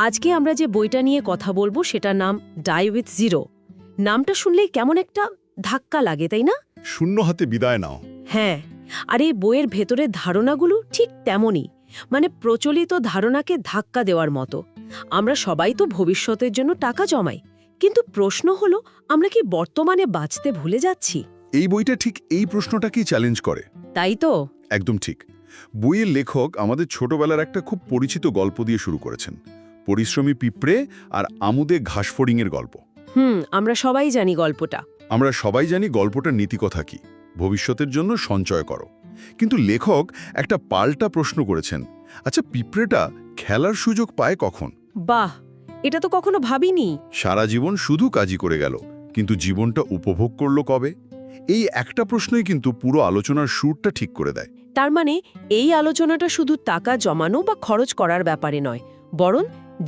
আজকে আমরা যে বইটা নিয়ে কথা বলবো সেটার নাম ডাই উইথ জিরো। নামটা শুনলেই কেমন একটা ধাক্কা লাগে, তাই না? শূন্য হাতে বিদায় নাও। হ্যাঁ, আর এই বইয়ের ভেতরের ধারণাগুলো ঠিক তেমনই, মানে প্রচলিত ধারণাকে ধাক্কা দেওয়ার মতো। আমরা সবাই তো ভবিষ্যতের জন্য টাকা জমাই, কিন্তু প্রশ্ন হলো আমরা কি বর্তমানে বাঁচতে ভুলে যাচ্ছি? এই বইটা ঠিক এই প্রশ্নটাকেই চ্যালেঞ্জ করে। তাই তো। একদম ঠিক। বইয়ের লেখক আমাদের ছোটবেলার একটা খুব পরিচিত গল্প দিয়ে শুরু করেছেন, পরিশ্রমী পিঁপড়ে আর আমুদে ঘাসফড়িংয়ের গল্প। আমরা সবাই জানি গল্পটা। আমরা সবাই জানি গল্পটার নীতিকথা কি, ভবিষ্যতের জন্য সঞ্চয় করো। কিন্তু লেখক একটা পাল্টা প্রশ্ন করেছেন, আচ্ছা পিঁপড়েটা খেলার সুযোগ পায় কখন? বাহ, এটা তো কখনো ভাবিনি। সারা জীবন শুধু কাজই করে গেল, কিন্তু জীবনটা উপভোগ করলো কবে? এই একটা প্রশ্নই কিন্তু পুরো আলোচনার সুরটা ঠিক করে দেয়। তার মানে এই আলোচনাটা শুধু টাকা জমানো বা খরচ করার ব্যাপারে নয়, বরং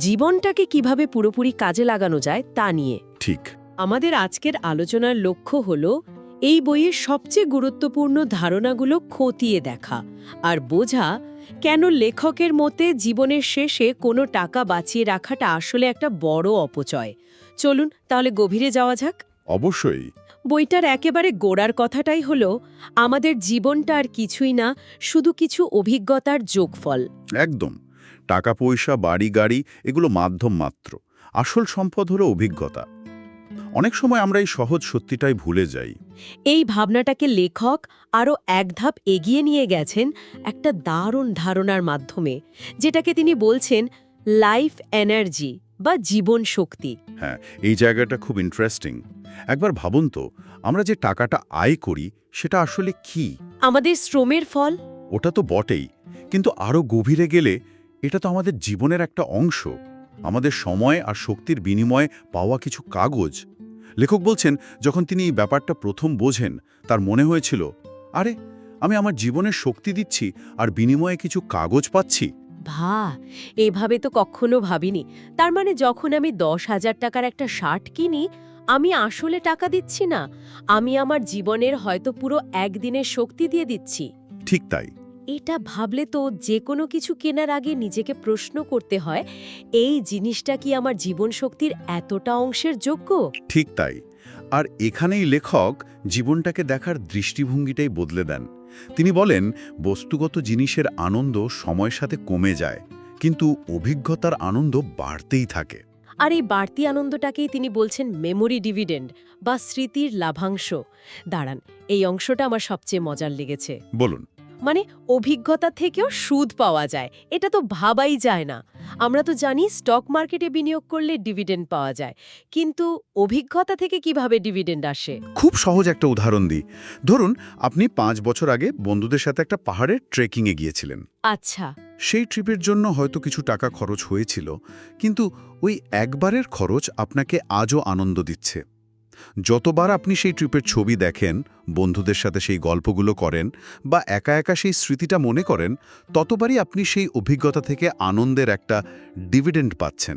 জীবনটাকে কিভাবে পুরোপুরি কাজে লাগানো যায় তা নিয়ে। ঠিক। আমাদের আজকের আলোচনার লক্ষ্য হল এই বইয়ের সবচেয়ে গুরুত্বপূর্ণ ধারণাগুলো খতিয়ে দেখা আর বোঝা কেন লেখকের মতে জীবনের শেষে কোনো টাকা বাঁচিয়ে রাখাটা আসলে একটা বড় অপচয়। চলুন তাহলে গভীরে যাওয়া যাক। অবশ্যই। বইটার একেবারে গোড়ার কথাটাই হলো আমাদের জীবনটা আর কিছুই না, শুধু কিছু অভিজ্ঞতার যোগফল। একদম। টাকা পয়সা, বাড়ি গাড়ি এগুলো মাধ্যম মাত্র, আসল সম্পদ হলো অভিজ্ঞতা। অনেক সময় আমরা এই সহজ সত্যিটাই ভুলে যাই। এই ভাবনাটাকে লেখক আরও এক ধাপ এগিয়ে নিয়ে গেছেন একটা দারুণ ধারণার মাধ্যমে, যেটাকে তিনি বলছেন লাইফ এনার্জি বা জীবন শক্তি। হ্যাঁ, এই জায়গাটা খুব ইন্টারেস্টিং। একবার ভাবুন তো, আমরা যে টাকাটা আয় করি সেটা আসলে কি? আমাদের শ্রমের ফল। ওটা তো বটেই, কিন্তু আরও গভীরে গেলে এটা তো আমাদের জীবনের একটা অংশ, আমাদের সময় আর শক্তির বিনিময়ে পাওয়া কিছু কাগজ। লেখক বলছেন, যখন তিনি এই ব্যাপারটা প্রথম বোঝেন তার মনে হয়েছিল, আরে আমি আমার জীবনের শক্তি দিচ্ছি আর বিনিময়ে কিছু কাগজ পাচ্ছি। এভাবে তো কখনো ভাবিনি। তার মানে যখন আমি 10,000 টাকার একটা শার্ট কিনি, আমি আসলে টাকা দিচ্ছি না, আমি আমার জীবনের হয়তো পুরো একদিনের শক্তি দিয়ে দিচ্ছি। ঠিক তাই। এটা ভাবলে তো যে কোনো কিছু কেনার আগে নিজেকে প্রশ্ন করতে হয়, এই জিনিসটা কি আমার জীবন শক্তির এতটা অংশের যোগ্য? ঠিক তাই। আর এখানেই লেখক জীবনটাকে দেখার দৃষ্টিভঙ্গিটাই বদলে দেন। তিনি বলেন, বস্তুগত জিনিসের আনন্দ সময়ের সাথে কমে যায়, কিন্তু অভিজ্ঞতার আনন্দ বাড়তেই থাকে। আর এই বাড়তি আনন্দটাকেই তিনি বলছেন মেমোরি ডিভিডেন্ড বা স্মৃতির লাভাংশ। দাঁড়ান, এই অংশটা আমার সবচেয়ে মজার লেগেছে। বলুন। মানে অভিজ্ঞতা থেকেও সুদ পাওয়া যায়, এটা তো ভাবাই যায় না। আমরা তো জানি স্টক মার্কেটে বিনিয়োগ করলে ডিভিডেন্ড পাওয়া যায়, কিন্তু অভিজ্ঞতা থেকে কিভাবে ডিভিডেন্ড আসে? খুব সহজ একটা উদাহরণ দিই। ধরুন, আপনি 5 বছর আগে বন্ধুদের সাথে একটা পাহাড়ে ট্রেকিংয়ে গিয়েছিলেন। আচ্ছা। সেই ট্রিপের জন্য হয়তো কিছু টাকা খরচ হয়েছিল, কিন্তু ওই একবারের খরচ আপনাকে আজও আনন্দ দিচ্ছে। যতবার আপনি সেই ট্রিপের ছবি দেখেন, বন্ধুদের সাথে সেই গল্পগুলো করেন বা একা একা সেই স্মৃতিটা মনে করেন, ততবারই আপনি সেই অভিজ্ঞতা থেকে আনন্দের একটা ডিভিডেন্ড পাচ্ছেন।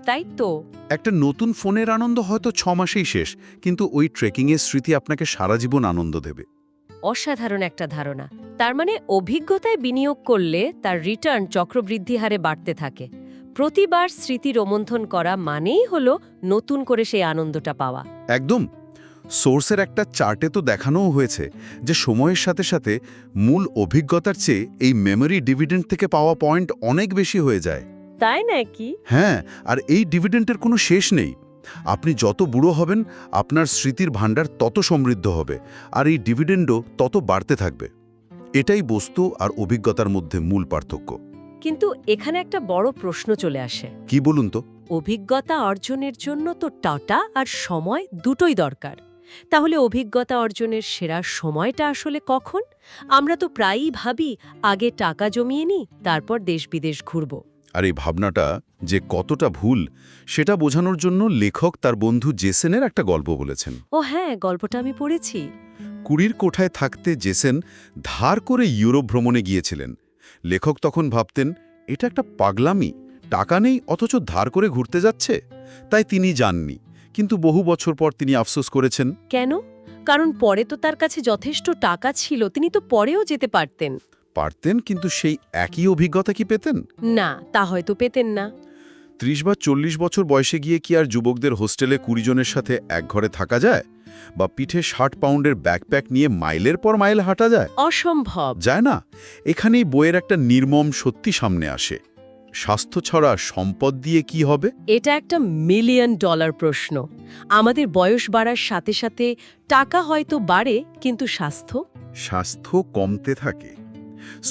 তাই তো। একটা নতুন ফোনের আনন্দ হয়তো 6 মাসেই শেষ, কিন্তু ওই ট্রেকিংয়ের স্মৃতি আপনাকে সারা জীবন আনন্দ দেবে। অসাধারণ একটা ধারণা। তার মানে অভিজ্ঞতায় বিনিয়োগ করলে তার রিটার্ন চক্রবৃদ্ধি হারে বাড়তে থাকে। প্রতিবার স্মৃতি রোমন্থন করা মানেই হলো নতুন করে সেই আনন্দটা পাওয়া। একদম। সোর্সের একটা চার্টে তো দেখানোও হয়েছে যে সময়ের সাথে সাথে মূল অভিজ্ঞতার চেয়ে এই মেমোরি ডিভিডেন্ড থেকে পাওয়া পয়েন্ট অনেক বেশি হয়ে যায়। তাই নাকি? হ্যাঁ, আর এই ডিভিডেন্ডের কোনো শেষ নেই। আপনি যত বুড়ো হবেন, আপনার স্মৃতির ভাণ্ডার তত সমৃদ্ধ হবে, আর এই ডিভিডেন্ডও তত বাড়তে থাকবে। এটাই বস্তু আর অভিজ্ঞতার মধ্যে মূল পার্থক্য। কিন্তু এখানে একটা বড় প্রশ্ন চলে আসে। কি বলুন তো? অভিজ্ঞতা অর্জনের জন্য তো টাকা আর সময় দুটোই দরকার। তাহলে অভিজ্ঞতা অর্জনের সেরা সময়টা আসলে কখন? আমরা তো প্রায়ই ভাবি আগে টাকা জমিয়ে নিই, তারপর দেশ বিদেশ ঘুরব। আর এই ভাবনাটা যে কতটা ভুল সেটা বোঝানোর জন্য লেখক তার বন্ধু জেসেনের একটা গল্প বলেছেন। ও হ্যাঁ, গল্পটা আমি পড়েছি। কুড়ির কোঠায় থাকতে জেসেন ধার করে ইউরোপ ভ্রমণে গিয়েছিলেন। লেখক তখন ভাবতেন, এটা একটা পাগলামি, টাকা নেই অথচ ধার করে ঘুরতে যাচ্ছে। তাই তিনি যাননি, কিন্তু বহু বছর পর তিনি আফসোস করেছেন। কেন? কারণ পরে তো তার কাছে যথেষ্ট টাকা ছিল, তিনি তো পরেও যেতে পারতেন। পারতেন, কিন্তু সেই একই অভিজ্ঞতা কি পেতেন? না, তা হয়তো পেতেন না। 30 বা 40 বছর বয়সে গিয়ে কি আর যুবকদের হোস্টেলে 20 জনের সাথে এক ঘরে থাকা যায়? বা পিঠে 60 পাউন্ডের ব্যাকপ্যাক নিয়ে মাইলের পর মাইল হাঁটা যায়? অসম্ভব। যায় না। এখানেই বইয়ের একটা নির্মম সত্যি সামনে আসে। স্বাস্থ্য ছাড়া সম্পদ দিয়ে কি হবে? এটা একটা $1,000,000 প্রশ্ন। আমাদের বয়স বাড়ার সাথে সাথে টাকা হয়তো বাড়ে, কিন্তু স্বাস্থ্য কমতে থাকে।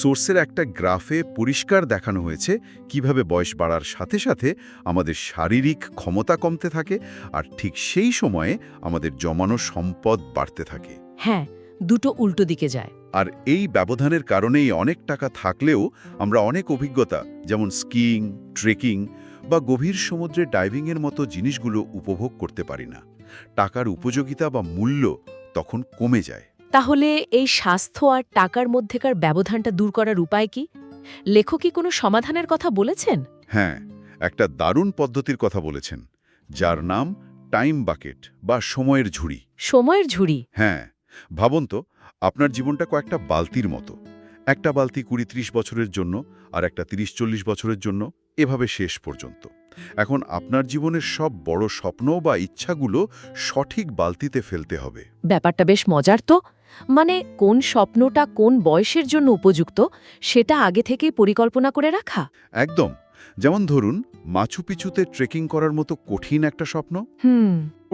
সোর্সের একটা গ্রাফে পরিষ্কার দেখানো হয়েছে কিভাবে বয়স বাড়ার সাথে সাথে আমাদের শারীরিক ক্ষমতা কমতে থাকে, আর ঠিক সেই সময়ে আমাদের জমানো সম্পদ বাড়তে থাকে। হ্যাঁ, দুটো উল্টো দিকে যায়। আর এই ব্যবধানের কারণেই অনেক টাকা থাকলেও আমরা অনেক অভিজ্ঞতা, যেমন স্কিইং, ট্রেকিং বা গভীর সমুদ্রে ডাইভিংয়ের মতো জিনিসগুলো উপভোগ করতে পারি না। টাকার উপযোগিতা বা মূল্য তখন কমে যায়। তাহলে এই স্বাস্থ্য আর টাকার মধ্যেকার ব্যবধানটা দূর করার উপায় কি? লেখক কি কোনো সমাধানের কথা বলেছেন? হ্যাঁ, একটা দারুণ পদ্ধতির কথা বলেছেন, যার নাম টাইম বাকেট বা সময়ের ঝুড়ি। সময়ের ঝুড়ি? হ্যাঁ, ভাবুন তো, আপনার জীবনটা কয়েকটা বালতির মতো। একটা বালতি 20-30 বছরের জন্য, আর একটা 30-40 বছরের জন্য, এভাবে শেষ পর্যন্ত। এখন আপনার জীবনের সব বড় স্বপ্ন বা ইচ্ছাগুলো সঠিক বালতিতে ফেলতে হবে। ব্যাপারটা বেশ মজার তো। মানে কোন স্বপ্নটা কোন বয়সের জন্য উপযুক্ত সেটা আগে থেকেই পরিকল্পনা করে রাখা? একদম। যেমন ধরুন, মাচু পিচুতে ট্রেকিং করার মতো কঠিন একটা স্বপ্ন,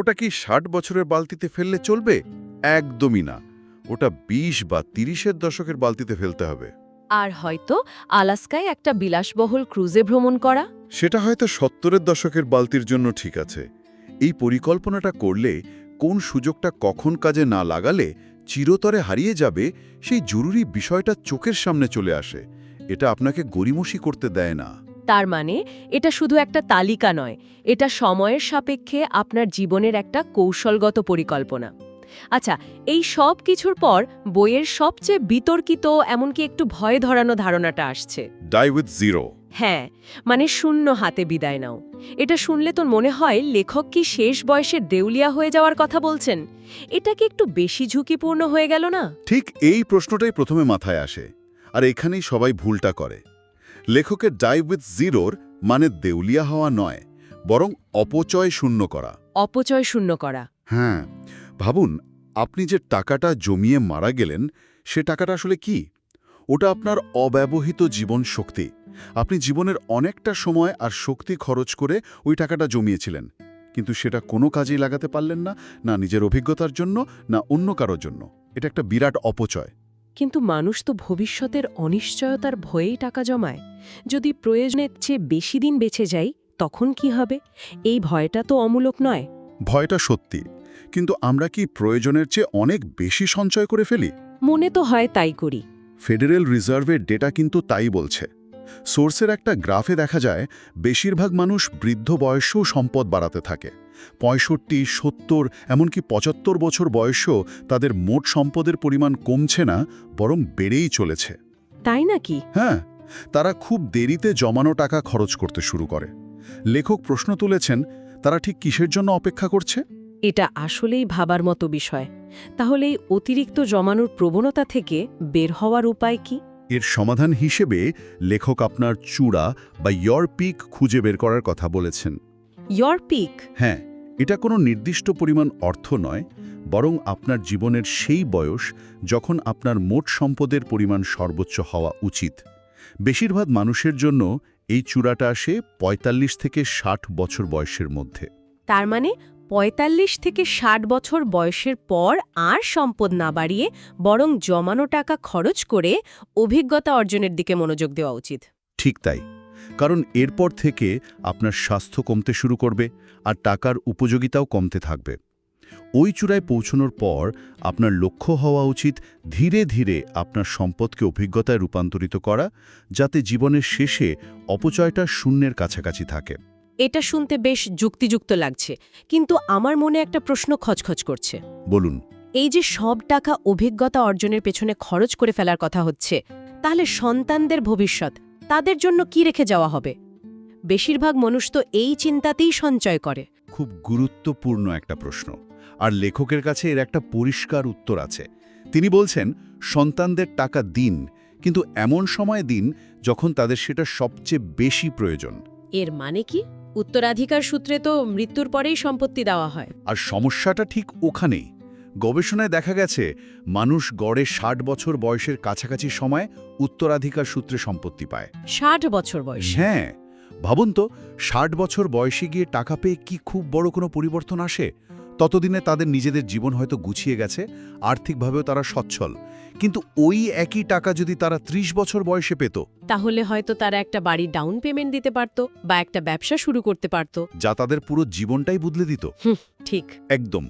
ওটা কি 60 বছরের বালতিতে ফেললে চলবে? একদমই না। ওটা 20 বা 30-এর দশকের বালতিতে ফেলতে হবে। আর হয়তো আলাস্কায় একটা বিলাসবহুল ক্রুজে ভ্রমণ করা? সেটা হয়তো 70-এর দশকের বালতির জন্য ঠিক আছে। এই পরিকল্পনাটা করলে কোন সুযোগটা কখন কাজে না লাগালে চিরতরে হারিয়ে যাবে, সেই জরুরি বিষয়টা চোখের সামনে চলে আসে। এটা আপনাকে গড়িমসি করতে দেয় না। তার মানে এটা শুধু একটা তালিকা নয়, এটা সময়ের সাপেক্ষে আপনার জীবনের একটা কৌশলগত পরিকল্পনা। আচ্ছা, এই সব কিছুর পর বইয়ের সবচেয়ে বিতর্কিত, এমনকি একটু ভয় ধরানো ধারণাটা আসছে। Die with zero. হ্যাঁ, মানে শূন্য হাতে বিদায় নাও। এটা শুনলে তো মনে হয় লেখক কি শেষ বয়সে দেউলিয়া হয়ে যাওয়ার কথা বলছেন। এটা কি একটু বেশি ঝুঁকিপূর্ণ হয়ে গেল না? ঠিক এই প্রশ্নটাই প্রথমে মাথায় আসে, আর এখানেই সবাই ভুলটা করে। লেখকের ডাই উইথ জিরোর মানে দেউলিয়া হওয়া নয়, বরং অপচয় শূন্য করা। অপচয় শূন্য করা? হ্যাঁ, ভাবুন, আপনি যে টাকাটা জমিয়ে মারা গেলেন, সে টাকাটা আসলে কি? ওটা আপনার অব্যবহৃত জীবন শক্তি। আপনি জীবনের অনেকটা সময় আর শক্তি খরচ করে ওই টাকাটা জমিয়েছিলেন, কিন্তু সেটা কোনো কাজেই লাগাতে পারলেন না, না নিজের অভিজ্ঞতার জন্য, না অন্য কারোর জন্য। এটা একটা বিরাট অপচয়। কিন্তু মানুষ তো ভবিষ্যতের অনিশ্চয়তার ভয়েই টাকা জমায়। যদি প্রয়োজনের চেয়ে বেশি দিন বেঁচে যাই, তখন কি হবে? এই ভয়টা তো অমূলক নয়। ভয়টা সত্যি, কিন্তু আমরা কি প্রয়োজনের চেয়ে অনেক বেশি সঞ্চয় করে ফেলি? মনে তো হয় তাই করি। ফেডারেল রিজার্ভের ডেটা কিন্তু তাই বলছে। সোর্সের একটা গ্রাফে দেখা যায় বেশিরভাগ মানুষ বৃদ্ধ বয়সেও সম্পদ বাড়াতে থাকে। 65, 70, এমনকি 75 বছর বয়সেও তাদের মোট সম্পদের পরিমাণ কমছে না, বরং বেড়েই চলেছে। তাই নাকি? হ্যাঁ, তারা খুব দেরিতে জমানো টাকা খরচ করতে শুরু করে। লেখক প্রশ্ন তুলেছেন, তারা ঠিক কিসের জন্য অপেক্ষা করছে? এটা আসলেই ভাবার মতো বিষয়। তাহলে এই অতিরিক্ত জমানোর প্রবণতা থেকে বের হওয়ার উপায় কি? এর সমাধান হিসেবে লেখক আপনার চূড়া বা ইয়র পিক খুঁজে বের করার কথা বলেছেন। Your pick? হ্যাঁ, এটা কোনো নির্দিষ্ট পরিমাণ অর্থ নয়, বরং আপনার জীবনের সেই বয়স যখন আপনার মোট সম্পদের পরিমাণ সর্বোচ্চ হওয়া উচিত। বেশিরভাগ মানুষের জন্য এই চূড়াটা আসে 45 থেকে 60 বছর বয়সের মধ্যে। তার মানে 45 থেকে 60 বছর বয়সের পর আর সম্পদ না বাড়িয়ে বরং জমানো টাকা খরচ করে অভিজ্ঞতা অর্জনের দিকে মনোযোগ দেওয়া উচিত। ঠিক তাই, কারণ এরপর থেকে আপনার স্বাস্থ্য কমতে শুরু করবে আর টাকার উপযোগিতাও কমতে থাকবে। ওই চূড়ায় পৌঁছানোর পর আপনার লক্ষ্য হওয়া উচিত ধীরে ধীরে আপনার সম্পদকে অভিজ্ঞতায় রূপান্তরিত করা, যাতে জীবনের শেষে অপচয়টা শূন্যের কাছাকাছি থাকে। এটা শুনতে বেশ যুক্তিযুক্ত লাগছে, কিন্তু আমার মনে একটা প্রশ্ন খচখচ করছে। বলুন। এই যে সব টাকা অভিজ্ঞতা অর্জনের পেছনে খরচ করে ফেলার কথা হচ্ছে, তাহলে সন্তানদের ভবিষ্যৎ, তাদের জন্য কি রেখে যাওয়া হবে? বেশিরভাগ মানুষ তো এই চিন্তাতেই সঞ্চয় করে। খুব গুরুত্বপূর্ণ একটা প্রশ্ন, আর লেখকের কাছে এর একটা পরিষ্কার উত্তর আছে। তিনি বলছেন, সন্তানদের টাকা দিন, কিন্তু এমন সময় দিন যখন তাদের সেটা সবচেয়ে বেশি প্রয়োজন। এর মানে কি? উত্তরাধিকার সূত্রে তো মৃত্যুর পরেই সম্পত্তি দেওয়া হয়। আর সমস্যাটা ঠিক ওখানেই। গবেষণায় দেখা গেছে মানুষ গড়ে 60 বছর বয়সের কাছাকাছি সময় উত্তরাধিকার সূত্রে সম্পত্তি পায়। 60 বছর বয়স? হ্যাঁ, ভাবুন তো, 60 বছর বয়সে গিয়ে টাকা পেয়ে কি খুব বড় কোনো পরিবর্তন আসে? ততদিনে তাদের নিজেদের জীবন হয়তো গুছিয়ে গেছে, আর্থিকভাবেও তারা সচ্ছল। কিন্তু ওই একই টাকা যদি তারা 30 বছর বয়সে পেত, তাহলে হয়তো তারা একটা বাড়ির ডাউন পেমেন্ট দিতে পারত বা একটা ব্যবসা শুরু করতে পারত। যা তাদের পুরো জীবনটাই বদলে দিত। ঠিক একদম।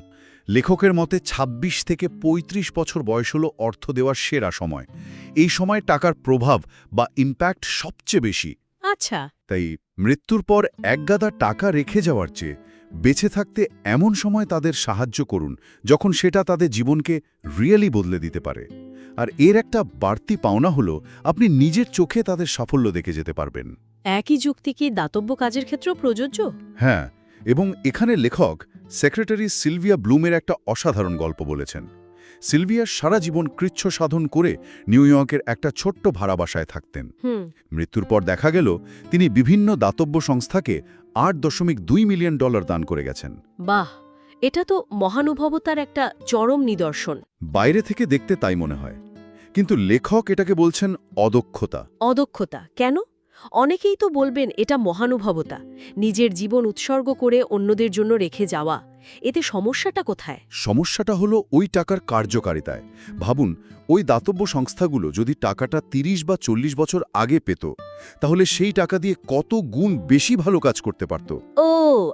লেখকের মতে ২৬ থেকে ৩৫ বছর বয়স হল অর্থ দেওয়ার সেরা সময়। এই সময় টাকার প্রভাব বা ইম্প্যাক্ট সবচেয়ে বেশি। আচ্ছা। তাই মৃত্যুর পর একগাদা টাকা রেখে যাওয়ার চেয়ে বেঁচে থাকতে এমন সময় তাদের সাহায্য করুন যখন সেটা তাদের জীবনকে রিয়েলি বদলে দিতে পারে। আর এর একটা বাড়তি পাওনা হলো আপনি নিজের চোখে তাদের সাফল্য দেখে যেতে পারবেন। একই যুক্তি কি দাতব্য কাজের ক্ষেত্রেও প্রযোজ্য? হ্যাঁ, এবং এখানে লেখক সেক্রেটারি সিলভিয়া ব্লুমের একটা অসাধারণ গল্প বলেছেন। সিলভিয়া সারা জীবন কৃচ্ছ সাধন করে নিউ ইয়র্কের একটা ছোট্ট ভাড়া বাসায় থাকতেন। মৃত্যুর পর দেখা গেল তিনি বিভিন্ন দাতব্য সংস্থাকে $8.2 মিলিয়ন দান করে গেছেন। বাহ, এটা তো মহানুভবতার একটা চরম নিদর্শন। বাইরে থেকে দেখতে তাই মনে হয়, কিন্তু লেখক এটাকে বলছেন অদক্ষতা। অদক্ষতা কেন? অনেকেই তো বলবেন এটা মহানুভবতা, নিজের জীবন উৎসর্গ করে অন্যদের জন্য রেখে যাওয়া। এতে সমস্যাটা কোথায়? সমস্যাটা হলো ওই টাকার কার্যকারিতায়। ভাবুন, ওই দাতব্য সংস্থাগুলো যদি টাকাটা 30 বা 40 বছর আগে পেত, তাহলে সেই টাকা দিয়ে কত গুণ বেশি ভালো কাজ করতে পারত। ও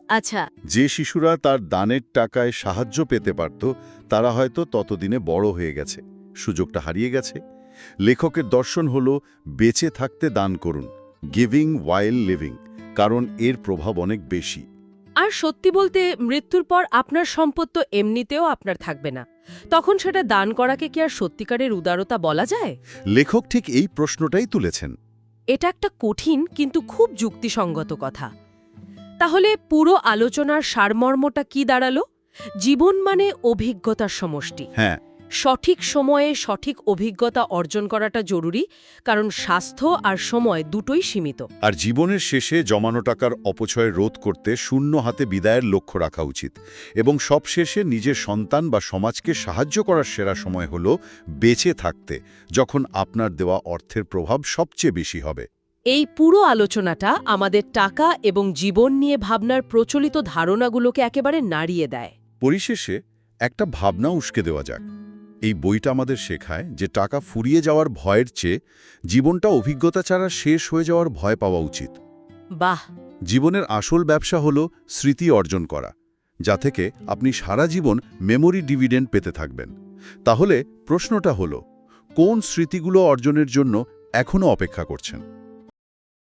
আচ্ছা। যে শিশুরা তার দানের টাকায় সাহায্য পেতে পারত, তারা হয়তো ততদিনে বড় হয়ে গেছে, সুযোগটা হারিয়ে গেছে। লেখকের দর্শন হলো বেঁচে থাকতে দান করুন, গিভিং ওয়াইল লিভিং, কারণ এর প্রভাব অনেক বেশি। আর সত্যি বলতে মৃত্যুর পর আপনার সম্পদ তো এমনিতেও আপনার থাকবে না, তখন সেটা দান করাকে কি আর সত্যিকারের উদারতা বলা যায়? লেখক ঠিক এই প্রশ্নটাই তুলেছেন। এটা একটা কঠিন কিন্তু খুব যুক্তিসঙ্গত কথা। তাহলে পুরো আলোচনার সারমর্মটা কি দাঁড়ালো? জীবন মানে অভিজ্ঞতার সমষ্টি। হ্যাঁ, সঠিক সময়ে সঠিক অভিজ্ঞতা অর্জন করাটা জরুরি, কারণ স্বাস্থ্য আর সময় দুটোই সীমিত। আর জীবনের শেষে জমানো টাকার অপচয় রোধ করতে শূন্য হাতে বিদায়ের লক্ষ্য রাখা উচিত। এবং সবশেষে নিজের সন্তান বা সমাজকে সাহায্য করার সেরা সময় হল বেঁচে থাকতে, যখন আপনার দেওয়া অর্থের প্রভাব সবচেয়ে বেশি হবে। এই পুরো আলোচনাটা আমাদের টাকা এবং জীবন নিয়ে ভাবনার প্রচলিত ধারণাগুলোকে একেবারে নাড়িয়ে দেয়। পরিশেষে একটা ভাবনা উস্কে দেওয়া যাক। এই বইটা আমাদের শেখায় যে টাকা ফুরিয়ে যাওয়ার ভয়ের চেয়ে জীবনটা অভিজ্ঞতা ছাড়া শেষ হয়ে যাওয়ার ভয় পাওয়া উচিত। বাহ! জীবনের আসল ব্যবসা হলো স্মৃতি অর্জন করা, যা থেকে আপনি সারা জীবন মেমোরি ডিভিডেন্ড পেতে থাকবেন। তাহলে প্রশ্নটা হলো, কোন স্মৃতিগুলো অর্জনের জন্য এখনও অপেক্ষা করছেন?